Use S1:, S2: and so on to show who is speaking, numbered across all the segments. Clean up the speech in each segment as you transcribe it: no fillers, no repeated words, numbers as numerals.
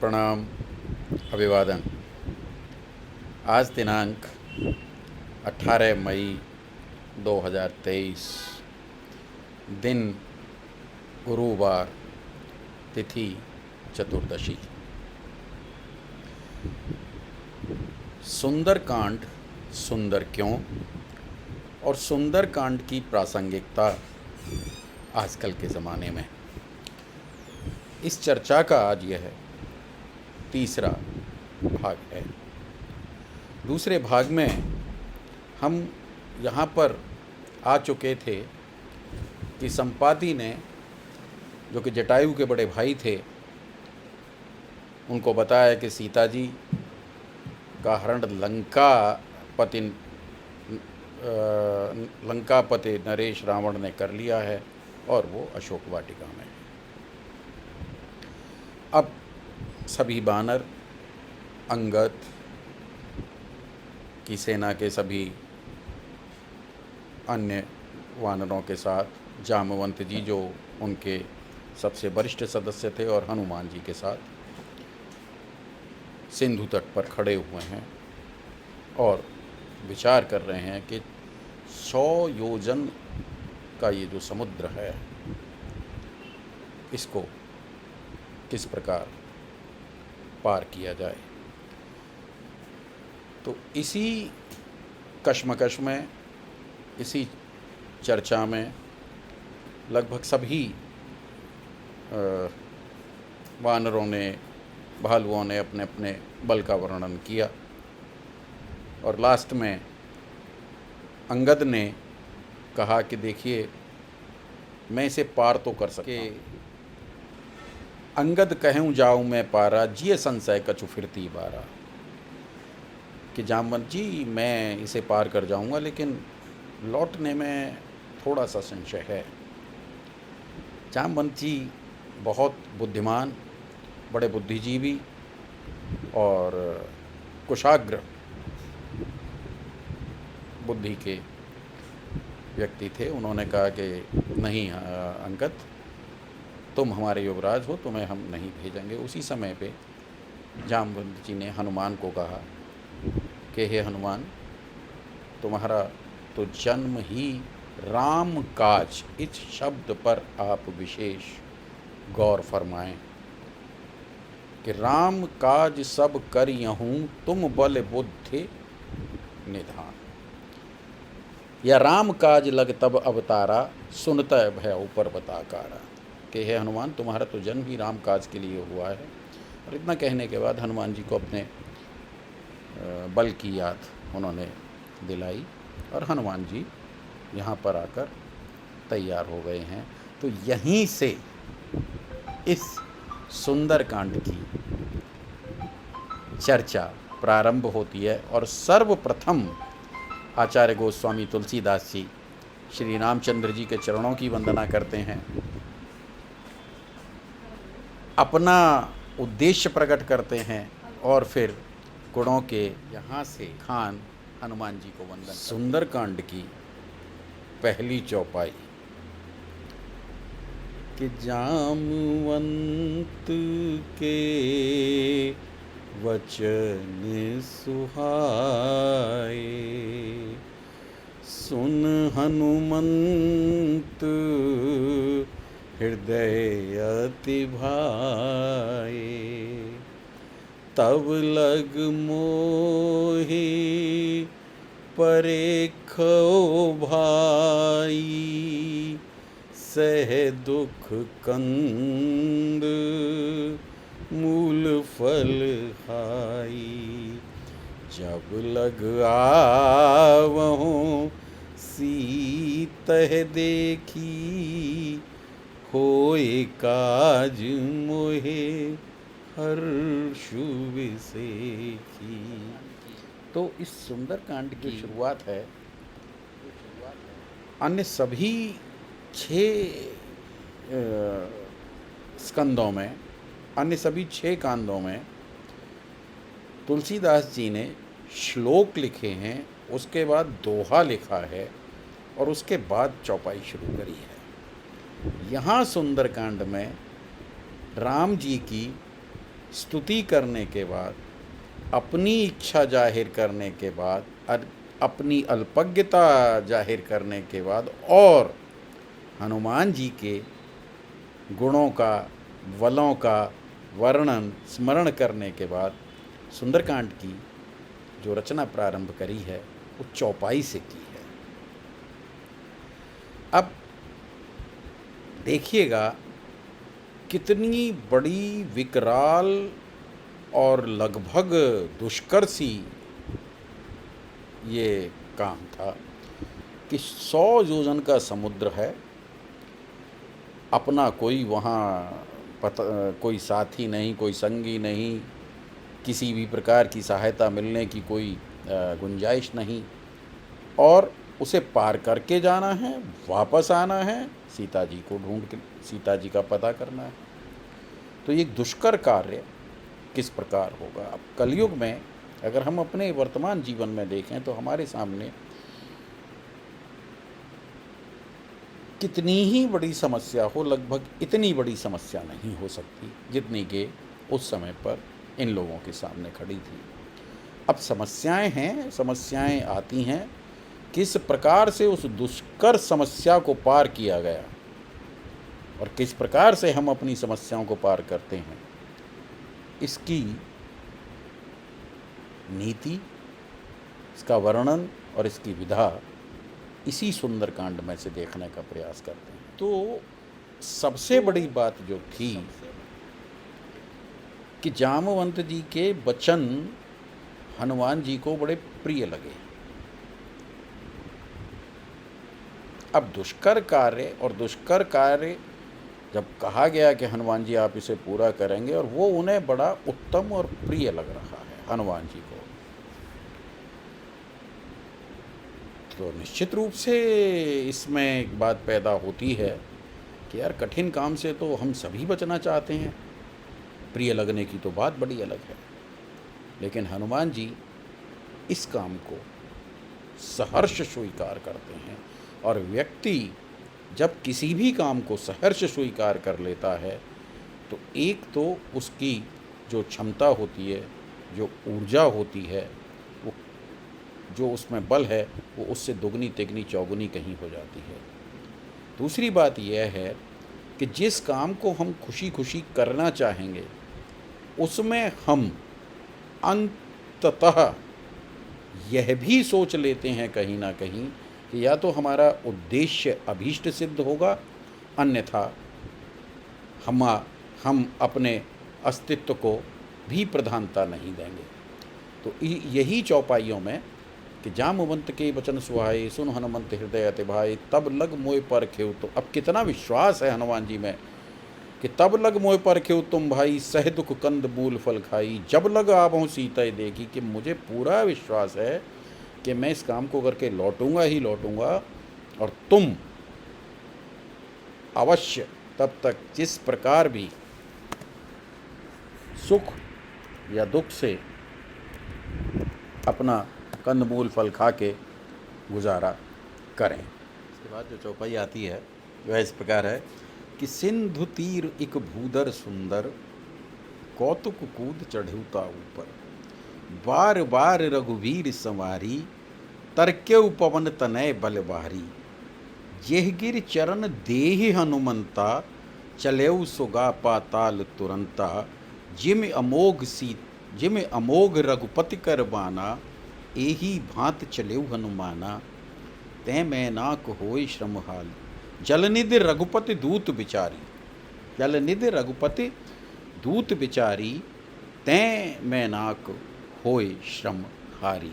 S1: प्रणाम, अभिवादन। आज दिनांक 18 मई 2023, दिन गुरुवार, तिथि चतुर्दशी। सुंदरकांड सुंदर क्यों और सुंदरकांड की प्रासंगिकता आजकल के ज़माने में, इस चर्चा का आज यह तीसरा भाग है। दूसरे भाग में हम यहाँ पर आ चुके थे कि संपाति ने, जो कि जटायु के बड़े भाई थे, उनको बताया कि सीता जी का हरण लंकापति नरेश रावण ने कर लिया है और वो अशोक वाटिका में है। अब सभी वानर, अंगद की सेना के सभी अन्य वानरों के साथ, जामवंत जी जो उनके सबसे वरिष्ठ सदस्य थे, और हनुमान जी के साथ सिंधु तट पर खड़े हुए हैं और विचार कर रहे हैं कि 100 योजन का ये जो समुद्र है, इसको किस प्रकार पार किया जाए। तो इसी कश्मकश में, इसी चर्चा में लगभग सभी वानरों ने, भालुओं ने अपने अपने बल का वर्णन किया, और लास्ट में अंगद ने कहा कि देखिए, मैं इसे पार तो कर सके। अंगद कहूँ जाऊँ मैं पारा, जिये संशय कछु फिरती बारा। कि जामवंत जी, मैं इसे पार कर जाऊँगा, लेकिन लौटने में थोड़ा सा संशय है। जामवंत जी बहुत बुद्धिमान, बड़े बुद्धिजीवी और कुशाग्र बुद्धि के व्यक्ति थे। उन्होंने कहा कि नहीं अंगद, तुम हमारे युवराज हो, तुम्हें हम नहीं भेजेंगे। उसी समय पे जामवंत जी ने हनुमान को कहा कि हे हनुमान, तुम्हारा तो जन्म ही राम काज, इस शब्द पर आप विशेष गौर फरमाएं कि राम काज सब करियहूँ, तुम बल बुद्धि निधान। या राम काज लग तब अवतारा, सुनता भय पर्वताकारा। कि हे हनुमान, तुम्हारा तो जन्म ही राम काज के लिए हुआ है। और इतना कहने के बाद हनुमान जी को अपने बल की याद उन्होंने दिलाई, और हनुमान जी यहाँ पर आकर तैयार हो गए हैं। तो यहीं से इस सुंदरकांड की चर्चा प्रारंभ होती है, और सर्वप्रथम आचार्य गोस्वामी तुलसीदास जी श्री रामचंद्र जी के चरणों की वंदना करते हैं, अपना उद्देश्य प्रकट करते हैं, और फिर गुणों के यहाँ से खान हनुमान जी को वंदन। सुंदरकांड की पहली चौपाई कि जामवंत के वचन सुहाए, सुन हनुमंत हृदय अति भाए। तब लग मोहि परेखो भाई, सह दुख कंद मूल फल खाई। जब लग आवहूँ सीतह देखी, होए काज मोहे हर्षु विसेखी। तो इस सुंदरकांड की शुरुआत है, अन्य सभी 6 स्कंदों में, अन्य सभी 6 कांडों में तुलसीदास जी ने श्लोक लिखे हैं, उसके बाद दोहा लिखा है, और उसके बाद चौपाई शुरू करी है। यहाँ सुंदरकांड में राम जी की स्तुति करने के बाद, अपनी इच्छा जाहिर करने के बाद, अपनी अल्पज्ञता जाहिर करने के बाद और हनुमान जी के गुणों का, बलों का वर्णन स्मरण करने के बाद सुंदरकांड की जो रचना प्रारंभ करी है वो चौपाई से की है। अब देखिएगा कितनी बड़ी विकराल और लगभग दुष्कर सी ये काम था कि 100 योजन का समुद्र है, अपना कोई वहाँ कोई साथी नहीं, कोई संगी नहीं, किसी भी प्रकार की सहायता मिलने की कोई गुंजाइश नहीं, और उसे पार करके जाना है, वापस आना है, सीता जी को ढूंढ के सीता जी का पता करना है। तो ये दुष्कर कार्य किस प्रकार होगा। अब कलयुग में अगर हम अपने वर्तमान जीवन में देखें तो हमारे सामने कितनी ही बड़ी समस्या हो, लगभग इतनी बड़ी समस्या नहीं हो सकती जितनी कि उस समय पर इन लोगों के सामने खड़ी थी। अब समस्याएं हैं, समस्याएं आती हैं, किस प्रकार से उस दुष्कर समस्या को पार किया गया और किस प्रकार से हम अपनी समस्याओं को पार करते हैं, इसकी नीति, इसका वर्णन और इसकी विधा इसी सुंदरकांड में से देखने का प्रयास करते हैं। तो सबसे बड़ी बात जो थी कि जामवंत जी के वचन हनुमान जी को बड़े प्रिय लगे। अब दुष्कर कार्य जब कहा गया कि हनुमान जी आप इसे पूरा करेंगे, और वो उन्हें बड़ा उत्तम और प्रिय लग रहा है हनुमान जी को, तो निश्चित रूप से इसमें एक बात पैदा होती है कि यार कठिन काम से तो हम सभी बचना चाहते हैं, प्रिय लगने की तो बात बड़ी अलग है। लेकिन हनुमान जी इस काम को सहर्ष स्वीकार करते हैं, और व्यक्ति जब किसी भी काम को सहर्ष स्वीकार कर लेता है तो एक तो उसकी जो क्षमता होती है, जो ऊर्जा होती है, वो जो उसमें बल है, वो उससे दुगनी तिगनी चौगुनी कहीं हो जाती है। दूसरी बात यह है कि जिस काम को हम खुशी खुशी करना चाहेंगे उसमें हम अंततः यह भी सोच लेते हैं कहीं ना कहीं कि या तो हमारा उद्देश्य अभीष्ट सिद्ध होगा, अन्यथा हम अपने अस्तित्व को भी प्रधानता नहीं देंगे। तो यही चौपाइयों में कि जामवंत के वचन सुहाए, सुन हनुमंत हृदय अति भाई, तब लग मोय पर खेव। तो अब कितना विश्वास है हनुमान जी में कि तब लग मोय पर खेव तुम भाई, सह दुख कंद मूल फल खाई, जब लग आवहु सीता देखी। कि मुझे पूरा विश्वास है कि मैं इस काम को करके लौटूंगा ही लौटूंगा, और तुम अवश्य तब तक जिस प्रकार भी सुख या दुख से अपना कंदमूल फल खा के गुजारा करें। इसके बाद जो चौपाई आती है वह इस प्रकार है कि सिंधु तीर एक भूदर सुंदर, कौतुक कूद चढ़ौता ऊपर, बार बार रघुवीर संवारी, तरक्यउ पवन तनय बलवारी, जेहगिर चरण देहि हनुमंता, चलेउ सुगा पाताल तुरंता, जिम अमोघ रघुपति करवाना, एही भांत चलेउ हनुमाना, तै मैनाक होय श्रमहाल, जलनिधि रघुपति दूत बिचारी, जलनिधि रघुपति दूत बिचारी, तै मैनाक होय श्रम हारी,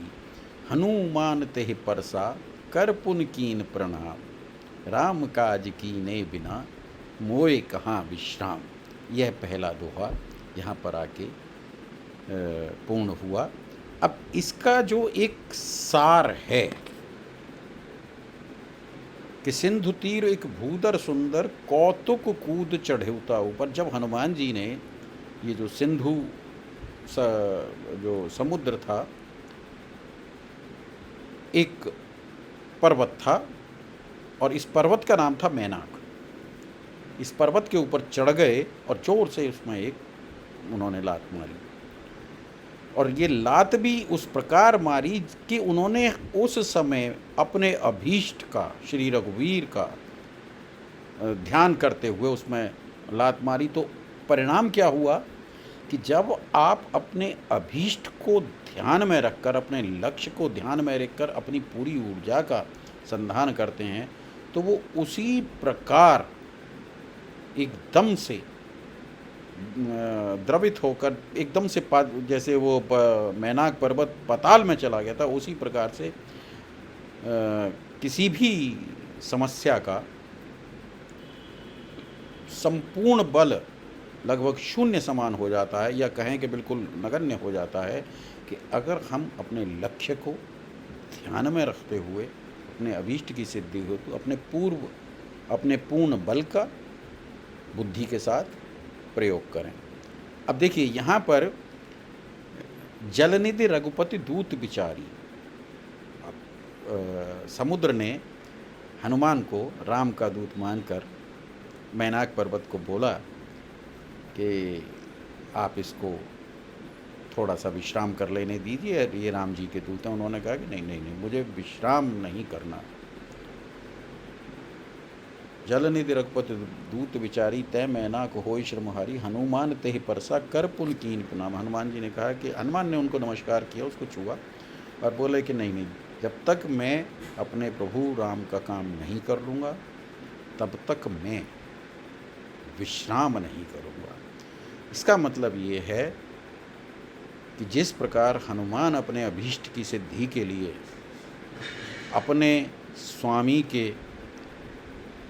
S1: हनुमान तेहि परसा कर पुन कीन प्रणाम, राम काज कीने बिना मोए कहाँ विश्राम। यह पहला दोहा यहाँ पर आके पूर्ण हुआ। अब इसका जो एक सार है कि सिंधु तीर एक भूदर सुंदर, कौतुक कूद चढ़ौता ऊपर। जब हनुमान जी ने ये जो सिंधु जो समुद्र था, एक पर्वत था और इस पर्वत का नाम था मैनाक, इस पर्वत के ऊपर चढ़ गए और जोर से उसमें एक उन्होंने लात मारी, और ये लात भी उस प्रकार मारी कि उन्होंने उस समय अपने अभीष्ट का, श्री रघुवीर का ध्यान करते हुए उसमें लात मारी। तो परिणाम क्या हुआ कि जब आप अपने अभीष्ट को ध्यान में रखकर, अपने लक्ष्य को ध्यान में रखकर अपनी पूरी ऊर्जा का संधान करते हैं, तो वो उसी प्रकार एकदम से द्रवित होकर एकदम से जैसे वो मैनाक पर्वत पाताल में चला गया था, उसी प्रकार से किसी भी समस्या का संपूर्ण बल लगभग शून्य समान हो जाता है, या कहें कि बिल्कुल नगण्य हो जाता है, कि अगर हम अपने लक्ष्य को ध्यान में रखते हुए अपने अभीष्ट की सिद्धि हो तो अपने पूर्ण बल का बुद्धि के साथ प्रयोग करें। अब देखिए यहाँ पर जलनिधि रघुपति दूत विचारी, समुद्र ने हनुमान को राम का दूत मानकर मैनाक पर्वत को बोला कि आप इसको थोड़ा सा विश्राम कर लेने दीजिए, ये राम जी के दूत हैं। उन्होंने कहा कि नहीं नहीं नहीं, मुझे विश्राम नहीं करना। जलनिधि रघुपति दूत विचारी तय मैनाक होई श्रमहारी, हनुमान तेहि परसा कर पुन कीन प्रणाम। हनुमान जी ने कहा कि हनुमान ने उनको नमस्कार किया, उसको छुआ और बोले कि नहीं नहीं, जब तक मैं अपने प्रभु राम का काम नहीं कर लूँगा तब तक मैं विश्राम नहीं करूँगा। इसका मतलब ये है कि जिस प्रकार हनुमान अपने अभीष्ट की सिद्धि के लिए अपने स्वामी के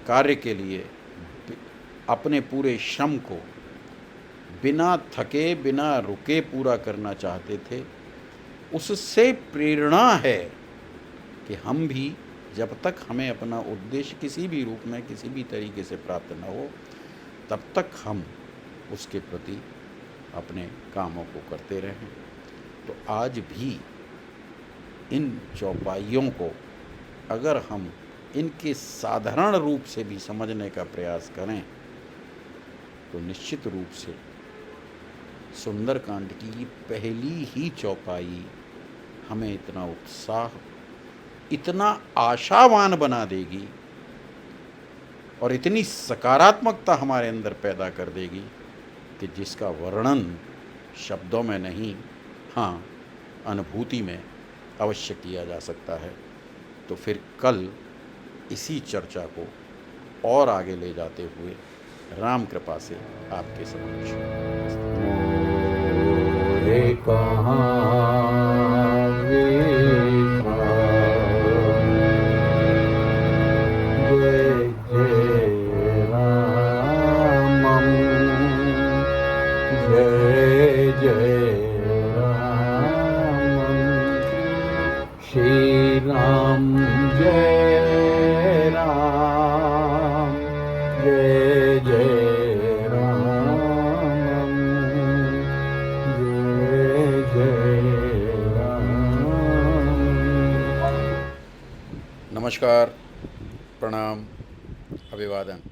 S1: कार्य के लिए अपने पूरे श्रम को बिना थके बिना रुके पूरा करना चाहते थे, उससे प्रेरणा है कि हम भी जब तक हमें अपना उद्देश्य किसी भी रूप में किसी भी तरीके से प्राप्त न हो, तब तक हम उसके प्रति अपने कामों को करते रहें। तो आज भी इन चौपाइयों को अगर हम इनके साधारण रूप से भी समझने का प्रयास करें तो निश्चित रूप से सुंदरकांड की पहली ही चौपाई हमें इतना उत्साह, इतना आशावान बना देगी और इतनी सकारात्मकता हमारे अंदर पैदा कर देगी कि जिसका वर्णन शब्दों में नहीं, हाँ अनुभूति में अवश्य किया जा सकता है। तो फिर कल इसी चर्चा को और आगे ले जाते हुए राम कृपा से आपके समक्ष
S2: जय जय राम, श्री राम जय राम, जय जय राम, जय जय राम।
S1: नमस्कार, प्रणाम, अभिवादन।